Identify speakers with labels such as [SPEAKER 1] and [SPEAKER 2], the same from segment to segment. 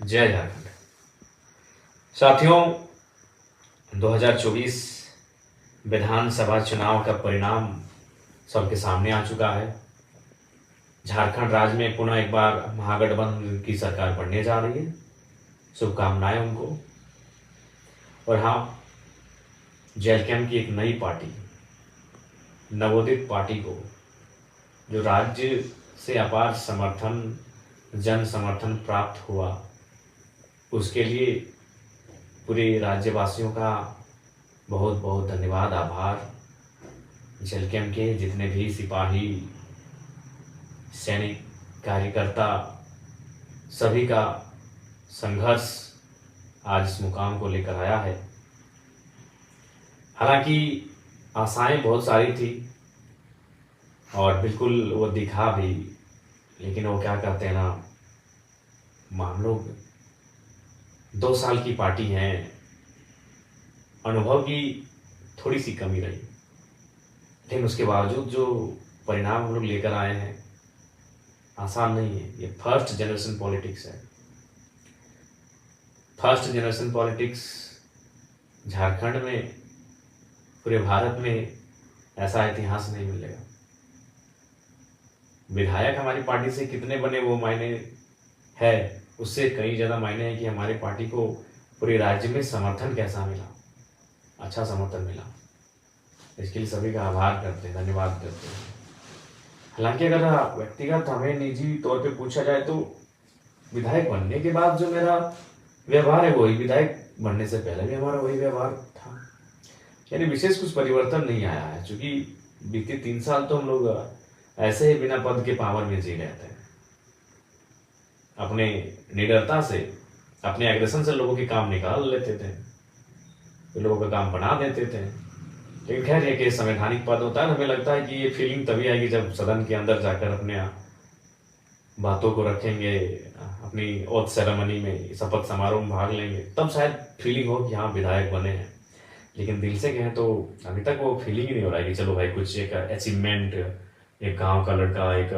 [SPEAKER 1] जय झारखंड। साथियों, 2024 विधानसभा चुनाव का परिणाम सबके सामने आ चुका है। झारखंड राज्य में पुनः एक बार महागठबंधन की सरकार बनने जा रही है। शुभकामनाएं उनको। और हाँ, जैलकैम की एक नई पार्टी, नवोदित पार्टी को, जो राज्य से अपार समर्थन, जन समर्थन प्राप्त हुआ, उसके लिए पूरे राज्यवासियों का बहुत बहुत धन्यवाद, आभार। जलकेम के जितने भी सिपाही, सैनिक, कार्यकर्ता, सभी का संघर्ष आज इस मुकाम को लेकर आया है। हालांकि आशाएं बहुत सारी थी और बिल्कुल वो दिखा भी, लेकिन वो क्या कहते हैं ना, हम लोग 2 साल की पार्टी हैं, अनुभव की थोड़ी सी कमी रही, लेकिन उसके बावजूद जो परिणाम हम लोग लेकर आए हैं, आसान नहीं है। ये फर्स्ट जनरेशन पॉलिटिक्स है। फर्स्ट जनरेशन पॉलिटिक्स झारखंड में, पूरे भारत में ऐसा इतिहास नहीं मिलेगा। विधायक हमारी पार्टी से कितने बने वो मायने है, उससे कई ज़्यादा मायने हैं कि हमारी पार्टी को पूरे राज्य में समर्थन कैसा मिला, अच्छा समर्थन मिला। इसके लिए सभी का आभार करते हैं, धन्यवाद करते हैं। हालांकि अगर व्यक्तिगत हमें निजी तौर पे पूछा जाए तो विधायक बनने के बाद जो मेरा व्यवहार है वही विधायक बनने से पहले भी हमारा वही व्यवहार था। यानी विशेष कुछ परिवर्तन नहीं आया है, क्योंकि बीते 3 साल तो हम लोग ऐसे ही बिना पद के पावर में जी रहे थे। अपने निडरता से, अपने एग्रेशन से लोगों के काम निकाल लेते थे, लोगों का काम बना देते थे। लेकिन खैर, ये कि संवैधानिक पद होता है, हमें लगता है कि ये फीलिंग तभी आएगी जब सदन के अंदर जाकर अपने बातों को रखेंगे, अपनी ओथ सेरेमनी में, शपथ समारोह में भाग लेंगे, तब शायद फीलिंग हो कि हाँ विधायक बने हैं। लेकिन दिल से कहें तो अभी तक वो फीलिंग ही नहीं हो रहा है कि चलो भाई कुछ एक अचीवमेंट, एक गांव का लड़का, एक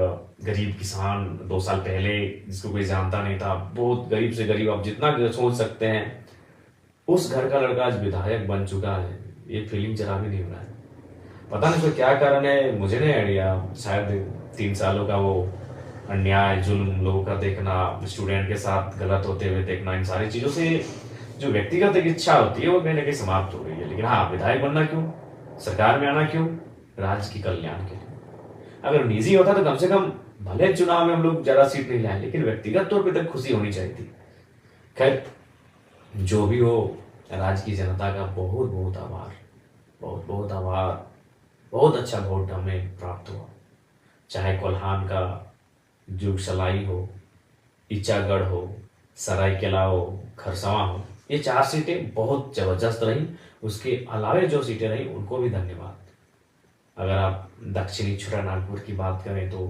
[SPEAKER 1] गरीब किसान 2 साल पहले जिसको कोई जानता नहीं था, बहुत गरीब से गरीब, आप जितना सोच सकते हैं, उस घर का लड़का आज विधायक बन चुका है। ये फीलिंग जरा भी नहीं हो रहा है। पता नहीं कोई क्या कारण है, मुझे नहीं आइडिया। शायद 3 सालों का वो अन्याय, जुल्म, लोगों का देखना, स्टूडेंट के साथ गलत होते हुए देखना, इन सारी चीज़ों से जो व्यक्तिगत एक इच्छा होती है वो कहीं ना कहीं समाप्त हो गई है। लेकिन हाँ, विधायक बनना क्यों, सरकार में आना क्यों, राज्य की कल्याण के लिए। अगर निजी होता तो कम से कम, भले चुनाव में हम लोग ज्यादा सीट नहीं लाए, लेकिन व्यक्तिगत तौर पर तक खुशी होनी चाहिए थी। खैर, जो भी हो, राज्य की जनता का बहुत बहुत आभार, बहुत बहुत आभार। बहुत अच्छा वोट हमें प्राप्त हुआ। चाहे कोल्हान का जुगसलाई हो, इचागढ़ हो, सरायकेला हो, खरसवां हो, ये 4 सीटें बहुत जबरदस्त रही। उसके अलावे जो सीटें रही उनको भी धन्यवाद। अगर आप दक्षिणी छोटानागपुर की बात करें तो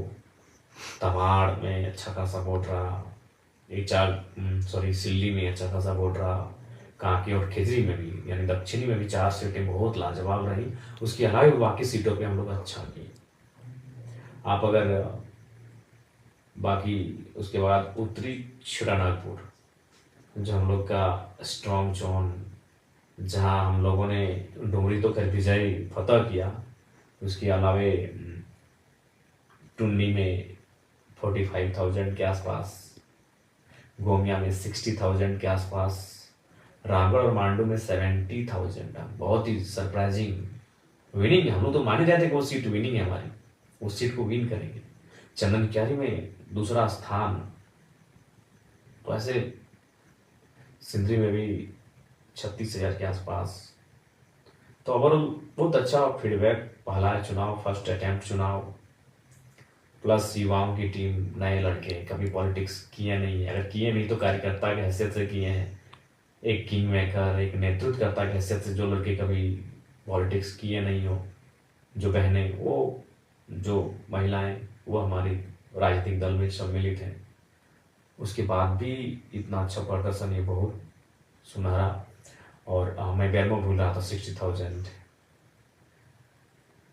[SPEAKER 1] तमाड़ में अच्छा खासा वोट रहा, सिल्ली में अच्छा खासा वोट रहा, कांके और खिजरी में भी, यानी दक्षिणी में भी 4 सीटें बहुत लाजवाब रही। उसके अलावा बाकी सीटों पे हम लोग अच्छा किए। आप अगर बाकी उसके बाद उत्तरी छोटानागपुर, जो हम लोग का स्ट्रॉन्ग जोन, जहाँ हम लोगों ने डुमरी तो कर विजय फतह किया, उसके अलावे टुन्नी में 45,000 के आसपास, गोमिया में 60,000 के आसपास, रामगढ़ और मांडू में 70,000। बहुत ही सरप्राइजिंग विनिंग है। हम लोग तो मान ही रहे थे कि वो सीट विनिंग है हमारी, उस सीट को विन करेंगे। चंदन क्यारी में दूसरा स्थान। तो ऐसे सिंधरी में भी 36,000 के आसपास। तो ओवरऑल बहुत अच्छा फीडबैक। पहला चुनाव, फर्स्ट अटेम्प्ट चुनाव, प्लस युवाओं की टीम, नए लड़के, कभी पॉलिटिक्स किए नहीं है, अगर किए नहीं तो कार्यकर्ता की हैसियत से किए हैं। एक किंग मेकर, एक नेतृत्वकर्ता की हैसियत से, जो लड़के कभी पॉलिटिक्स किए नहीं हो, जो बहनें, वो जो महिलाएं, वो हमारी राजनीतिक दल में सम्मिलित हैं। उसके बाद भी इतना अच्छा प्रदर्शन, ये बहुत सुनहरा। और मैं बैरमो भूल रहा था, 60,000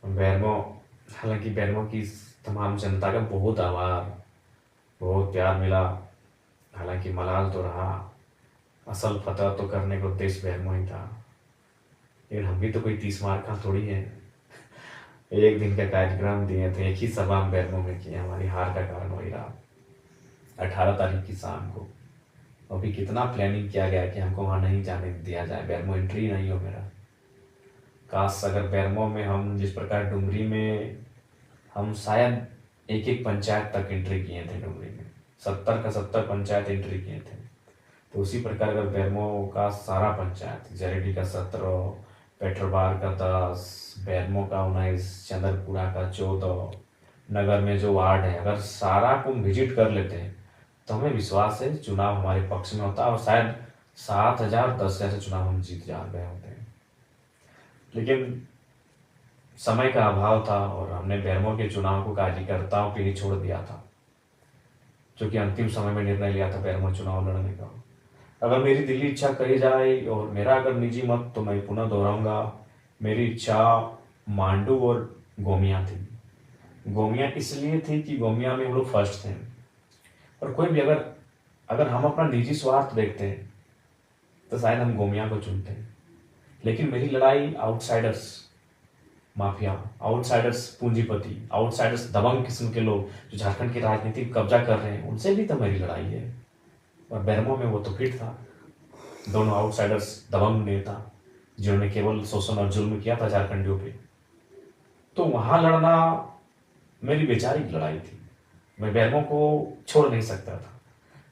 [SPEAKER 1] बैरमो। हालांकि बैरमो की तमाम जनता का बहुत आभार, बहुत प्यार मिला। हालांकि मलाल तो रहा, असल फतह तो करने को देश बैरमो ही था। लेकिन हम भी तो कोई 30 मार का थोड़ी है। एक दिन का कार्यक्रम दिए थे, एक ही सभा हम बैरमो में किए, हमारी हार का कारण वही रहा। 18 तारीख की शाम को अभी कितना प्लानिंग किया गया कि हमको वहाँ नहीं जाने दिया जाए, बैरमो एंट्री नहीं हो मेरा। काश अगर बैरमो में हम जिस प्रकार डुमरी में हम शायद एक एक पंचायत तक एंट्री किए थे, डुमरी में 70 का 70 पंचायत एंट्री किए थे, तो उसी प्रकार अगर बैरमो का सारा पंचायत, जरेडी का 17, पेट्रोबार का 10, बैरमो का 19, चंद्रपुरा का 14, नगर में जो वार्ड है, अगर सारा को विजिट कर लेते हैं तो हमें विश्वास है चुनाव हमारे पक्ष में होता और शायद 7,000 10,000 से चुनाव हम जीत जा गए होते हैं। लेकिन समय का अभाव था और हमने बैरमो के चुनाव को कार्यकर्ताओं पे ही छोड़ दिया था, जो कि अंतिम समय में निर्णय लिया था बैरमो चुनाव लड़ने का। अगर मेरी दिली इच्छा कही जाए और मेरा अगर निजी मत, तो मैं पुनः दोहराऊंगा, मेरी इच्छा मांडू और गोमिया थी। गोमिया इसलिए थी कि गोमिया में हम लोग फर्स्ट थे, और कोई भी अगर अगर हम अपना निजी स्वार्थ देखते हैं तो शायद हम गोमिया को चुनते हैं। लेकिन मेरी लड़ाई आउटसाइडर्स माफिया, आउटसाइडर्स पूंजीपति, आउटसाइडर्स दबंग किस्म के लोग जो झारखंड की राजनीति कब्जा कर रहे हैं, उनसे भी तो मेरी लड़ाई है। और बैरमो में वो तो फिट था, दोनों आउटसाइडर्स दबंग नेता जिन्होंने केवल शोषण और जुल्म किया था झारखंडियों पे, तो वहां लड़ना मेरी वैचारिक लड़ाई थी। मैं बैरमो को छोड़ नहीं सकता था,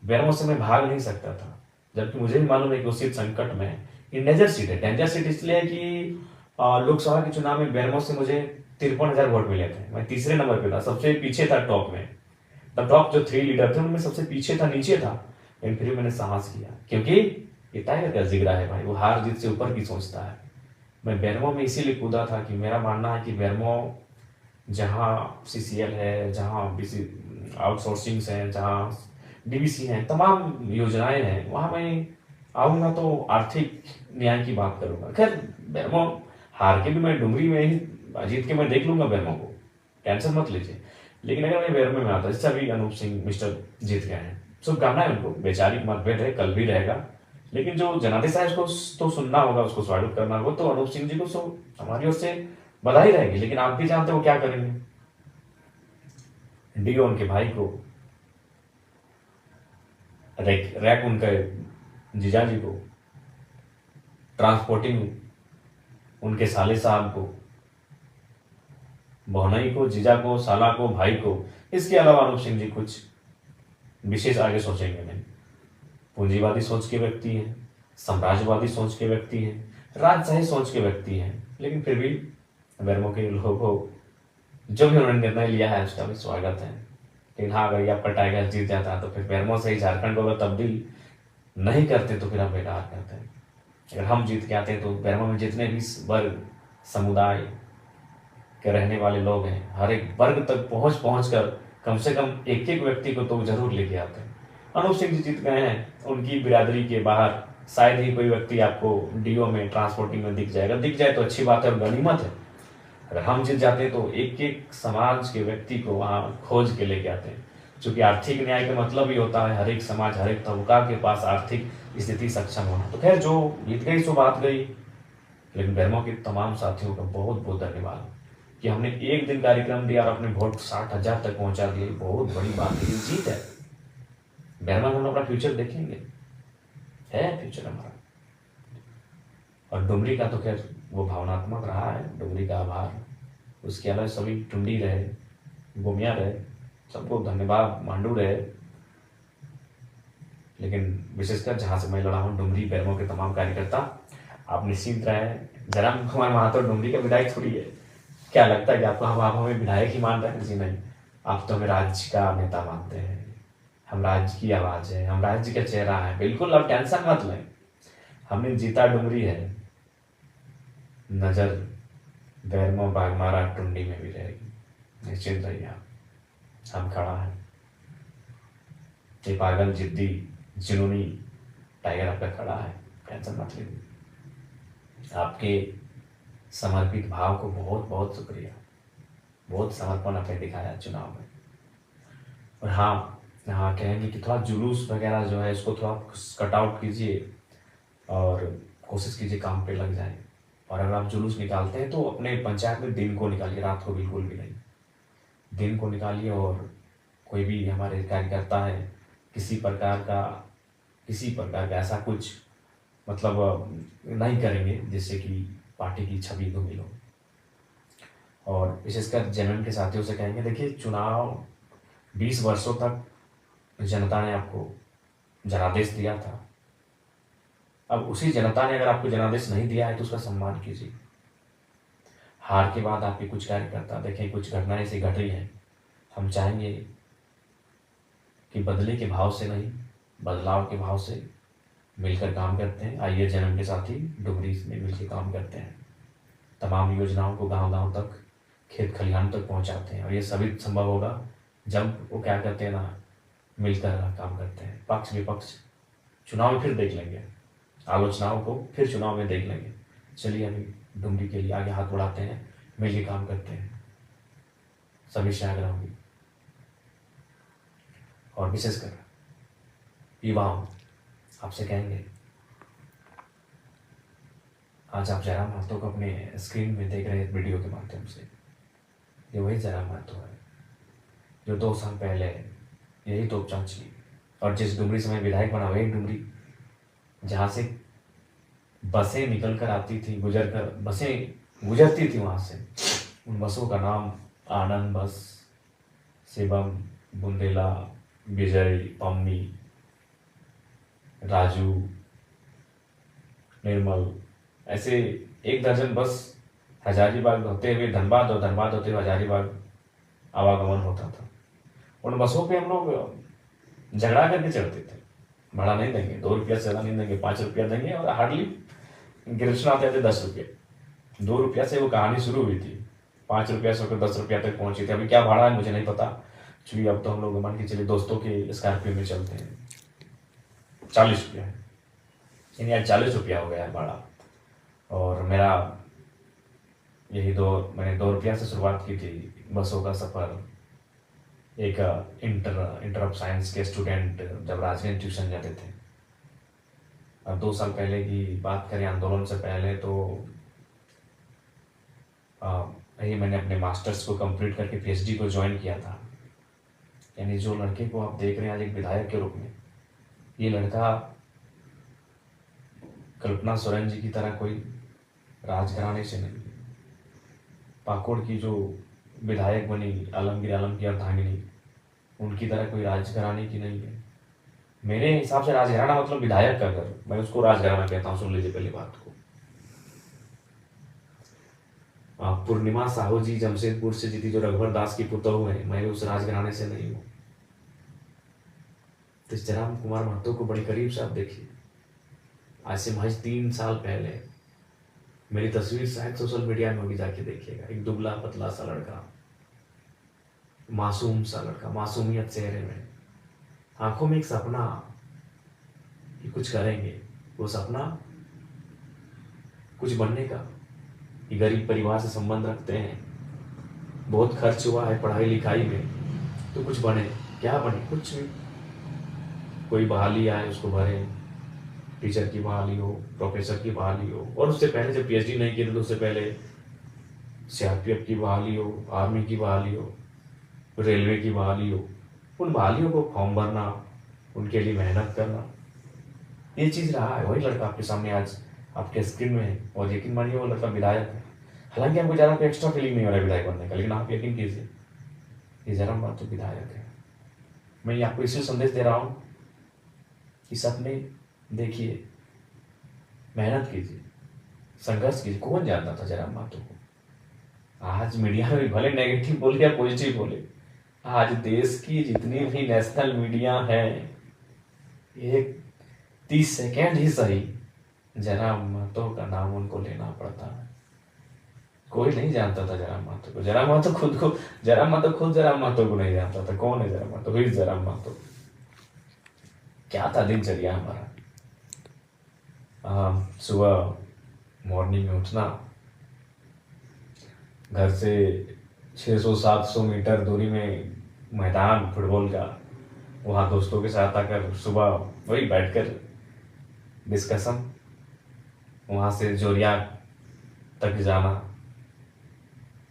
[SPEAKER 1] बैरमो से मैं भाग नहीं सकता था, जबकि मुझे भी मालूम है कि उस सीट संकट में डेंजर सीट है। डेंजर सीट इसलिए है कि लोकसभा के चुनाव में बैरमो से मुझे 53,000 वोट मिले थे, मैं तीसरे नंबर पे था, सबसे पीछे था टॉप में। तब टॉप जो 3 लीडर थे उनमें सबसे पीछे था, नीचे था। लेकिन फिर मैंने साहस किया, क्योंकि ये टाइगर का जिगरा है भाई, वो हार जीत से ऊपर की सोचता है। मैं बैरमो में इसीलिए कूदा था कि मेरा मानना है कि बैरमो जहाँ CCL है, जहाँ बीसी आउटसोर्सिंग्स हैं, जहाँ DBC हैं, तमाम योजनाएं हैं, वहाँ मैं आऊँगा तो आर्थिक न्याय की बात करूँगा। खैर बैरमो हार के भी मैं डुमरी में ही जीत के मैं देख लूंगा बैरमो को, टेंशन मत लीजिए। लेकिन अगर मैं बैरमो में आता, इससे अभी अनूप सिंह मिस्टर जीत गए हैं, शुभकामनाएं उनको। वैचारिक मतभेद है, कल भी रहेगा, लेकिन जो जनादेश है उसको तो सुनना होगा, उसको स्वागत करना होगा। तो अनूप सिंह जी को हमारी ओर से बधाई रहेगी। लेकिन आप भी जानते हो क्या करेंगे, डीओ उनके भाई को, रैक उनके जीजा जी को, ट्रांसपोर्टिंग उनके साले साहब को, बहुनई को, जीजा को, साला को, भाई को। इसके अलावा अनूप सिंह जी कुछ विशेष आगे सोचेंगे नहीं। पूंजीवादी सोच के व्यक्ति हैं, साम्राज्यवादी सोच के व्यक्ति हैं, राजशाही सोच के व्यक्ति हैं, लेकिन फिर भी बैरमो के लोगों को जो भी उन्होंने निर्णय लिया है उसका भी स्वागत है। लेकिन हाँ, अगर ये आपका टाइगर जीत जाता तो फिर बैरमो से ही झारखंड को अगर तब्दील नहीं करते तो फिर हम बेकार करते हैं। अगर हम जीत के आते तो बैरमो में जितने भी वर्ग समुदाय के रहने वाले लोग हैं, हर एक वर्ग तक पहुंच कर कम से कम एक एक व्यक्ति को तो जरूर लेके आते हैं। अनूप सिंह जी जीत गए हैं, उनकी बिरादरी के बाहर शायद ही कोई व्यक्ति आपको डीओ में, ट्रांसपोर्टिंग में दिख जाएगा। दिख जाए तो अच्छी बात है और गनीमत है। अगर हम जीत जाते तो एक एक समाज के व्यक्ति को वहां खोज के लेके आते हैं, क्योंकि आर्थिक न्याय का मतलब ही होता है हर एक समाज, हर एक तबका के पास आर्थिक स्थिति सक्षम होना। तो खैर जो जीत गई सो बात गई। लेकिन बैरमो के तमाम साथियों का बहुत बहुत धन्यवाद कि हमने एक दिन कार्यक्रम दिया और अपने वोट 60,000 तक पहुंचा दिए। बहुत बड़ी बात है, जीत है। बैरमो में हम अपना फ्यूचर देखेंगे, है फ्यूचर हमारा। और डुमरी का तो खैर वो भावनात्मक रहा है, डुमरी का आभार। उसके अलावा सभी टुंडी रहे, गोमिया रहे, सबको धन्यवाद, मांडू रहे। लेकिन विशेषकर जहां से मैं लड़ा हूँ, डुमरी बैरमो के तमाम कार्यकर्ता, आप निश्चिंत रहे। जयराम कुमार महातो डुमरी का विधायक थोड़ी है। क्या लगता है कि आपको हम आप हमें विधायक ही मान रहे हैं? जी नहीं, आप तो हमें राज्य का नेता मानते हैं। हम राज्य की आवाज है, हम राज्य का चेहरा है। बिल्कुल आप टेंशन मत लें, हमने जीता डुमरी है, नजर बैरमो, बागमारा, टुंडी में भी रहेगी। निश्चिंत रहिए आप, हम खड़ा है। ये पागल, जिद्दी, जुनूनी टाइगर आपका खड़ा है, टेंशन मत लीजिए। आपके समर्पित भाव को बहुत बहुत शुक्रिया। बहुत समर्पण आपने दिखाया चुनाव में। और हाँ, हाँ, कहेंगे कि थोड़ा जुलूस वगैरह जो है इसको थोड़ा कट आउट कीजिए और कोशिश कीजिए काम पे लग जाए। और अगर आप जुलूस निकालते हैं तो अपने पंचायत में दिन को निकालिए, रात को बिल्कुल भी नहीं। दिन को निकालिए और कोई भी हमारे कार्यकर्ता है किसी प्रकार का ऐसा कुछ मतलब नहीं करेंगे जिससे कि पार्टी की छवि धूमिल हो। और विशेषकर जेएमएम के साथियों से कहेंगे, देखिए चुनाव 20 वर्षों तक जनता ने आपको जनादेश दिया था। अब उसी जनता ने अगर आपको जनादेश नहीं दिया है तो उसका सम्मान कीजिए। हार के बाद आपके कुछ कार्यकर्ता देखें कुछ घटनाएं ऐसी घट रही हैं, हम चाहेंगे कि बदले के भाव से नहीं बदलाव के भाव से मिलकर काम करते हैं। आइए जन्म के साथ ही डुमरी में मिलकर काम करते हैं, तमाम योजनाओं को गांव-गांव तक खेत खलिहान तक पहुंचाते हैं। और ये सभी संभव होगा जब वो क्या करते हैं ना, मिलकर काम करते हैं। पक्ष विपक्ष चुनाव में फिर देख लेंगे, आलोचनाओं को फिर चुनाव में देख लेंगे। चलिए अभी डुमरी के लिए आगे हाथ बढ़ाते हैं, मिलकर काम करते हैं। सभी से आग्रह होगी और विशेषकर युवाओं आपसे कहेंगे, आज आप जयराम महतो को अपने स्क्रीन में देख रहे हैं वीडियो के माध्यम से। ये वही जयराम महतो है जो 2 साल पहले यही तोपचांची और जिस डुमरी से मैं विधायक बना, वही डुमरी जहाँ से बसें निकल कर आती थी, बसें गुजरती थी वहाँ से। उन बसों का नाम आनंद बस, शिवम, बुंदेला, विजय, पम्मी, राजू, निर्मल, ऐसे 1 दर्जन बस हजारीबाग होते हुए धनबाद और धनबाद होते हुए हजारीबाग आवागमन होता था। उन बसों पे हम लोग झगड़ा करके चढ़ते थे, भाड़ा नहीं देंगे, 2 रुपया से ज़्यादा नहीं देंगे, 5 रुपया देंगे। और हार्डली गिरफ्तार आते थे 10 रुपये, 2 रुपया से वो कहानी शुरू हुई थी, 5 रुपया से 10 रुपया तक पहुंची थी। अभी क्या भाड़ा है मुझे नहीं पता, चूँकि अब तो हम लोग मान के चलिए दोस्तों के स्कॉर्पियो में चलते हैं। 40 रुपया है, यानी आज 40 रुपया हो गया है भाड़ा। और मेरा मैंने 2 रुपया से शुरुआत की थी बसों का सफ़र। एक इंटर ऑफ साइंस के स्टूडेंट जब राजगंज ट्यूशन जाते थे, अब 2 साल पहले की बात करें, आंदोलन से पहले, तो यही मैंने अपने मास्टर्स को कंप्लीट करके पीएचडी को ज्वाइन किया था। यानी जो लड़के को आप देख रहे हैं आज एक विधायक के रूप में, ये लड़का कल्पना सोरेन जी की तरह कोई राजघराने से नहीं, पाकुड़ की जो विधायक बनी आलमगीर आलम की अर्धांगिनी, उनकी तरह कोई राजघराने की नहीं है। मेरे हिसाब से राजघराना मतलब विधायक का घर, मैं उसको राजघराना कहता हूँ। सुन लीजिए पहली बात को। पूर्णिमा साहू जी जमशेदपुर से जीती, जो रघुवर दास की पुतोहू है, मैं उस राजघराने से नहीं हूँ। तो जयराम कुमार महतो को बड़ी करीब से आप देखिए। आज से महज 3 साल पहले मेरी तस्वीर शायद सोशल मीडिया में होगी, जाके देखिएगा। एक दुबला पतला सा लड़का, मासूम सा लड़का, मासूमियत चेहरे में, आंखों में एक सपना कि कुछ करेंगे। वो सपना कुछ बनने का। ये गरीब परिवार से संबंध रखते हैं, बहुत खर्च हुआ है पढ़ाई लिखाई में, तो कुछ बने। क्या बने? कुछ भी। कोई बहाली आए उसको भरे, टीचर की बहाली हो, प्रोफेसर की बहाली हो। और उससे पहले जब पीएचडी नहीं किए थे तो उससे पहले सीआरपीएफ की बहाली हो, आर्मी की बहाली हो, रेलवे की बहाली हो। उन बहालियों को फॉर्म भरना, उनके लिए मेहनत करना, ये चीज़ रहा है। वही लड़का आपके सामने आज आपके स्क्रीन में है। और यकीन मानिए वो लड़का विधायक है। हालांकि हमको ज़्यादा कोई एक्स्ट्रा फीलिंग नहीं हो रहा है विधायक बनने का, लेकिन आप यकीन कीजिए ये जयराम महतो विधायक है। मैं ये आपको इसलिए संदेश दे रहा हूँ कि सपने देखिए, मेहनत कीजिए, संघर्ष कीजिए। कौन जानता था जयराम महतो को? आज मीडिया में भले नेगेटिव बोले या पॉजिटिव बोले, आज देश की जितनी भी नेशनल मीडिया है, एक 30 सेकेंड ही सही जयराम महतो का नाम उनको लेना पड़ता है। कोई नहीं जानता था जयराम महतो को। जयराम महतो खुद जयराम महतो को नहीं जानता था। कौन है जयराम महतो? फिर जयराम महतो। क्या था दिनचर्या हमारा? सुबह मॉर्निंग में उठना, घर से 600-700 मीटर दूरी में मैदान फुटबॉल का, वहाँ दोस्तों के साथ आकर सुबह वही बैठकर डिस्कशन, वहाँ से जोरिया तक जाना,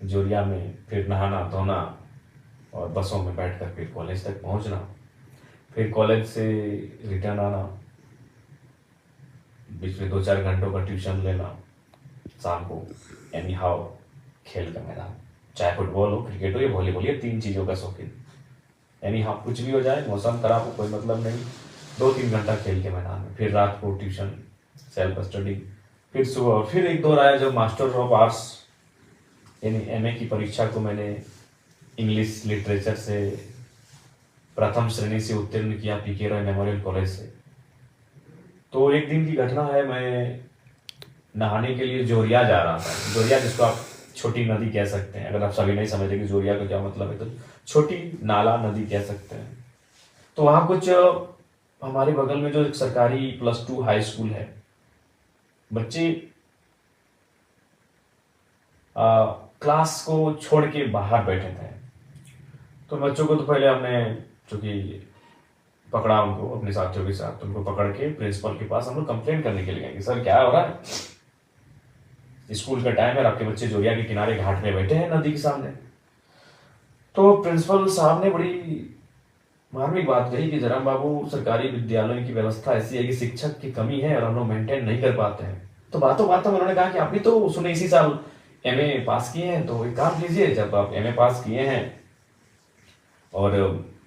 [SPEAKER 1] जोरिया में फिर नहाना धोना और बसों में बैठकर फिर कॉलेज तक पहुँचना, फिर कॉलेज से रिटर्न आना, बीच में 2-4 घंटों का ट्यूशन लेना, शाम को एनी हाउ खेल का मैदान, चाहे फुटबॉल हो, क्रिकेट हो या वॉलीबॉल, ये 3 चीज़ों का शौकीन। एनी हाउ कुछ भी हो जाए, मौसम खराब हो, कोई मतलब नहीं, 2-3 घंटा खेल के मैदान में, फिर रात को ट्यूशन, सेल्फ स्टडी, फिर सुबह फिर एक दौर आया जब मास्टर ऑफ आर्ट्स यानी एमए की परीक्षा को मैंने इंग्लिश लिटरेचर से प्रथम श्रेणी से उत्तीर्ण किया पीके रॉय मेमोरियल कॉलेज से। तो एक दिन की घटना है, मैं नहाने के लिए जोरिया जा रहा था। जोरिया जिसको आप छोटी नदी कह सकते हैं, अगर आप सभी नहीं समझे कि जोरिया का क्या मतलब है, तो छोटी नाला नदी कह सकते हैं। तो वहाँ कुछ हमारे बगल में जो एक सरकारी +2 हाई स्कूल है, बच्चे क्लास को छोड़ के बाहर बैठे थे। तो बच्चों को तो पहले हमने चूंकि पकड़ा, उनको अपने साथियों के साथ उनको पकड़ के प्रिंसिपल के पास हम लोग कंप्लेंट करने के लिए गए कि सर क्या हो रहा है, स्कूल का टाइम है, आपके बच्चे जोरिया के किनारे घाट में बैठे हैं नदी के सामने। तो प्रिंसिपल साहब ने बड़ी मार्मिक बात कही कि जराम बाबू, सरकारी विद्यालयों की व्यवस्था ऐसी है कि शिक्षक की कमी है और हम लोग मेंटेन नहीं कर पाते हैं। तो बातों बातों में उन्होंने कहा कि आप भी तो सुने इसी साल एमए पास किए हैं, तो एक काम कीजिए, जब आप एमए पास किए हैं और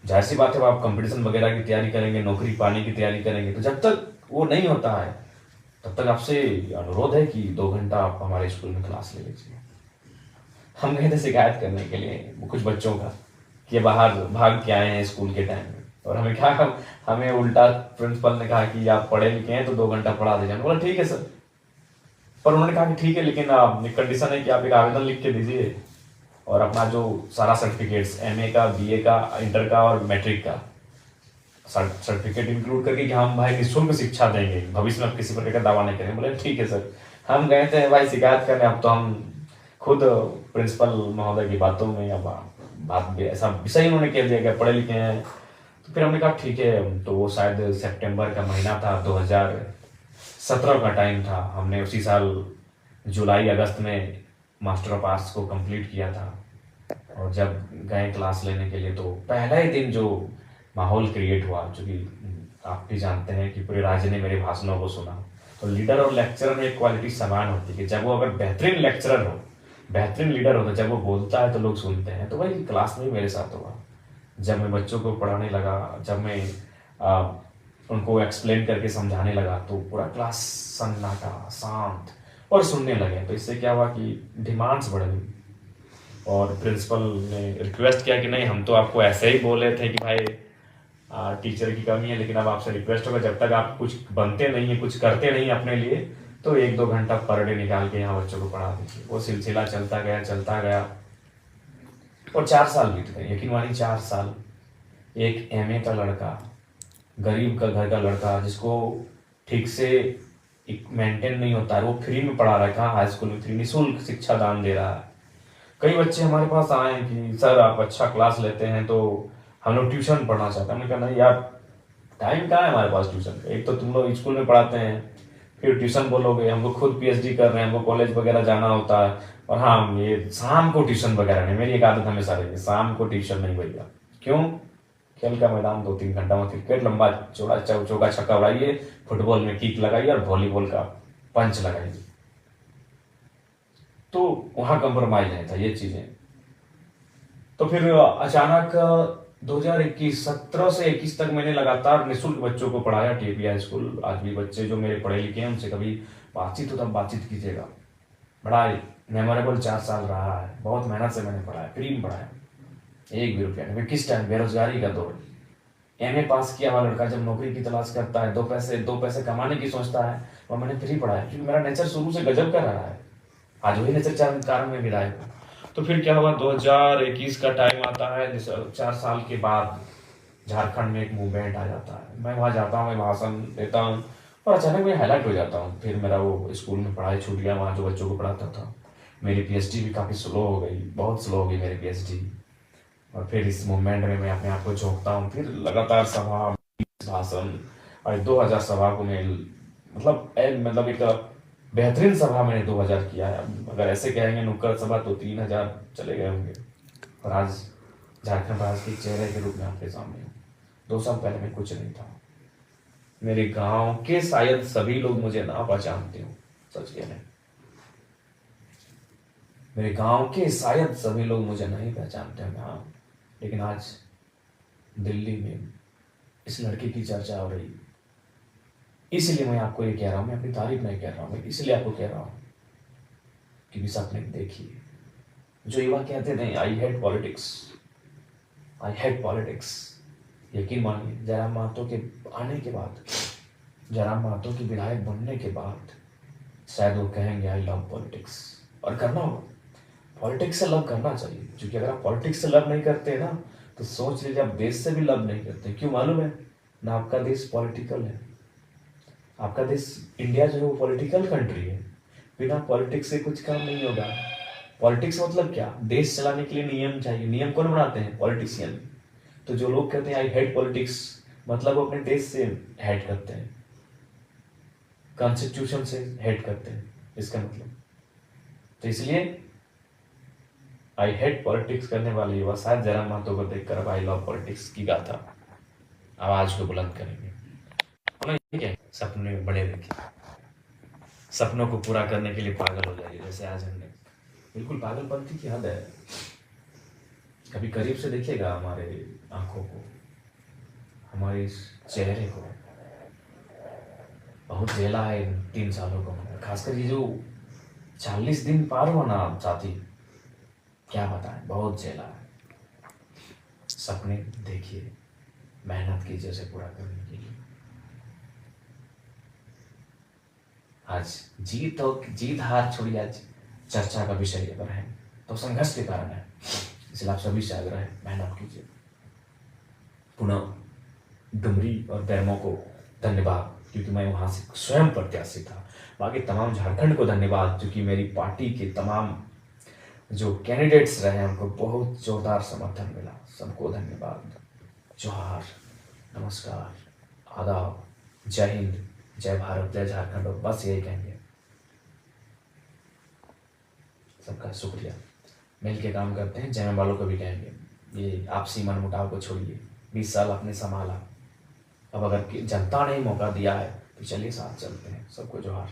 [SPEAKER 1] जाहिर सी बात है आप कंपटीशन वगैरह की तैयारी करेंगे, नौकरी पाने की तैयारी करेंगे, तो जब तक वो नहीं होता है तब तक आपसे अनुरोध है कि 2 घंटा आप हमारे स्कूल में क्लास ले लीजिए। हम गए थे शिकायत करने के लिए कुछ बच्चों का कि बाहर भाग के आए हैं स्कूल के टाइम में, और हमें क्या, हमें उल्टा प्रिंसिपल ने कहा कि आप पढ़े लिखे हैं तो 2 घंटा पढ़ा दीजिए। बोला ठीक है सर, पर उन्होंने कहा कि ठीक है, लेकिन कंडीशन है कि आप एक आवेदन लिख के दीजिए और अपना जो सारा सर्टिफिकेट्स एमए का, बीए का, इंटर का और मैट्रिक का सर्टिफिकेट इंक्लूड करके कि हम भाई निःशुल्क शिक्षा देंगे, भविष्य में आप किसी प्रकार का दावा नहीं करेंगे। बोले ठीक है सर। हम गए थे भाई शिकायत करने, अब तो हम खुद प्रिंसिपल महोदय की बातों में या बात ऐसा विषय उन्होंने कह दिया कि पढ़े लिखे हैं। तो फिर हमने कहा ठीक है, तो वो शायद सितंबर का महीना था, 2017 का टाइम था। हमने उसी साल जुलाई अगस्त में मास्टर ऑफ आर्ट्स को कंप्लीट किया था, और जब गए क्लास लेने के लिए तो पहला ही दिन जो माहौल क्रिएट हुआ, चूँकि आप भी जानते हैं कि पूरे राज्य ने मेरे भाषणों को सुना, तो लीडर और लेक्चरर में एक क्वालिटी समान होती है कि जब वो अगर बेहतरीन लेक्चरर हो, बेहतरीन लीडर हो, तो जब वो बोलता है तो लोग सुनते हैं। तो वही क्लास में मेरे साथ हुआ। जब मैं बच्चों को पढ़ाने लगा, जब मैं उनको एक्सप्लेन करके समझाने लगा, तो पूरा क्लास सन्नाटा, शांत और सुनने लगे। तो इससे क्या हुआ कि डिमांड्स बढ़ गई, और प्रिंसिपल ने रिक्वेस्ट किया कि नहीं, हम तो आपको ऐसे ही बोले थे कि भाई टीचर की कमी है, लेकिन अब आपसे रिक्वेस्ट होगा जब तक आप कुछ बनते नहीं है, कुछ करते नहीं अपने लिए, तो 1-2 घंटा पर डे निकाल के यहाँ बच्चों को पढ़ा दीजिए। वो सिलसिला चलता गया और 4 साल बीत गए। यकीन मानिए 4 साल। एक एमए का लड़का, गरीब का घर का लड़का, जिसको ठीक से मेंटेन नहीं होता है, वो फ्री में पढ़ा रहा है। कहाँ हाई स्कूल में फ्री, निःशुल्क शिक्षा दान दे रहा है। कई बच्चे हमारे पास आए हैं कि सर आप अच्छा क्लास लेते हैं तो हम लोग ट्यूशन पढ़ना चाहते हैं। हमने कहा नहीं यार, टाइम कहाँ है हमारे पास ट्यूशन का, एक तो तुम लोग स्कूल में पढ़ाते हैं, फिर ट्यूशन बोलोगे, हम लोग खुद पीएचडी कर रहे हैं, हमको कॉलेज वगैरह जाना होता है, और हाँ ये शाम को ट्यूशन वगैरह नहीं। मेरी एक आदत हमेशा रही है, शाम को ट्यूशन नहीं भैया। क्यों? खेल का मैदान 2-3 घंटा में क्रिकेट लंबा चौड़ा चौका छक्का उड़ाइए, फुटबॉल में किक लगाइए और वॉलीबॉल का पंच लगाइए। तो वहां कंप्रोमाइज नहीं था ये चीजें। तो फिर अचानक 2021 17 से 21 तक मैंने लगातार निःशुल्क बच्चों को पढ़ाया टीपी हाई स्कूल। आज भी बच्चे जो मेरे पढ़े लिखे हैं उनसे कभी बातचीत हो तब बातचीत कीजिएगा। बड़ा मेमोरेबल 4 साल रहा है। बहुत मेहनत से मैंने पढ़ाया, फ्री में पढ़ाया, 1 भी रुपया नहीं। किस टाइम? बेरोजगारी का दौर। एमए पास किया हुआ लड़का जब नौकरी की तलाश करता है, 2 पैसे कमाने की सोचता है, और मैंने फ्री पढ़ाया क्योंकि मेरा नेचर शुरू से गजब का रहा है। आज वही नेचर कारण में मिला है। तो फिर क्या हुआ, 2021 का टाइम आता है, 4 साल के बाद झारखंड में एक मूवमेंट आ जाता है। मैं वहाँ जाता हूँ, मैं भाषण देता हूँ, और अचानक मैं हाईलाइट हो जाता हूँ। फिर मेरा वो स्कूल में पढ़ाई छूट गया, वहाँ जो बच्चों को पढ़ाता था। मेरी पीएचडी भी काफ़ी स्लो हो गई, बहुत स्लो हो गई मेरी पीएचडी। और फिर इस मूवमेंट में मैं अपने आप को झोंकता हूँ, फिर लगातार सभा, भाषण, और 2000 सभा को मैं मतलब एक बेहतरीन सभा मैंने 2000 किया है। अगर ऐसे कहेंगे नुक्कड़ सभा तो 3000 चले गए होंगे। और आज झारखंड राज्य के चेहरे के रूप में आपके सामने हूँ। 2 साल पहले मैं कुछ नहीं था। मेरे गांव के शायद सभी लोग मुझे ना पहचानते हो, सच कह रहे। मेरे गांव के शायद सभी लोग मुझे नहीं पहचानते हैं, हाँ। लेकिन आज दिल्ली में इस लड़के की चर्चा हो रही, इसलिए मैं आपको ये कह रहा हूँ। मैं अपनी तारीफ नहीं कह रहा हूँ, मैं इसलिए आपको कह रहा हूँ कि भी सपने देखिए। जो युवा कहते थे I hate politics, I hate politics, यकीन मानिए जयराम महतो के आने के बाद, जयराम महतो की विधायक बनने के बाद शायद वो कहेंगे आई लव पॉलिटिक्स। और करना होगा, पॉलिटिक्स से लव करना चाहिए, क्योंकि अगर आप पॉलिटिक्स से लव नहीं करते ना तो सोच लीजिए आप देश से भी लव नहीं करते। क्यों मालूम है ना? आपका देश पॉलिटिकल है, आपका देश इंडिया जो है वो पॉलिटिकल कंट्री है। बिना पॉलिटिक्स से कुछ काम नहीं होगा। पॉलिटिक्स मतलब क्या? देश चलाने के लिए नियम चाहिए। नियम कौन बनाते हैं? पॉलिटिशियन। तो जो लोग कहते हैं आई हेट पॉलिटिक्स, मतलब वो अपने देश से हेट करते हैं, कॉन्स्टिट्यूशन से हेट करते हैं, इसका मतलब। तो इसलिए आई हेट पॉलिटिक्स करने वाले युवा शायद जयराम महतो को देखकर अब आई लव पॉलिटिक्स की गाथा आवाज को बुलंद करेंगे। ठीक है, सपने बड़े देखिए, सपनों को पूरा करने के लिए पागल हो जाइए। जैसे आज हमने बिल्कुल पागलपंथी की हद है। कभी करीब से देखिएगा हमारे आंखों को, हमारे इस चेहरे को। बहुत झेला है इन 3 सालों को, खासकर ये जो 40 दिन पार हुआ ना साथी, क्या बताएं, बहुत झेला है। सपने देखिए, मेहनत कीजिए उसे पूरा करने के लिए। आज जीत हार छोड़िए, आज चर्चा का विषय अगर है तो संघर्ष के कारण है। इसलिए आप सभी से आग्रह है, मेहनत कीजिए। पुनः डुमरी और बैरमो को धन्यवाद, क्योंकि मैं वहां से स्वयं प्रत्याशी था। बाकी तमाम झारखंड को धन्यवाद, क्योंकि मेरी पार्टी के तमाम जो कैंडिडेट्स रहे उनको बहुत जोरदार समर्थन मिला। सबको धन्यवाद। जोहार, नमस्कार, आदाब, जय हिंद, जय भारत, जय झारखंड। और बस यही कहेंगे, सबका शुक्रिया। मिल के काम करते हैं। जय वालों को भी कहेंगे, ये आपसी मनमुटाव को छोड़िए। 20 साल आपने संभाला, अब अगर जनता ने मौका दिया है तो चलिए साथ चलते हैं। सबको जोहार।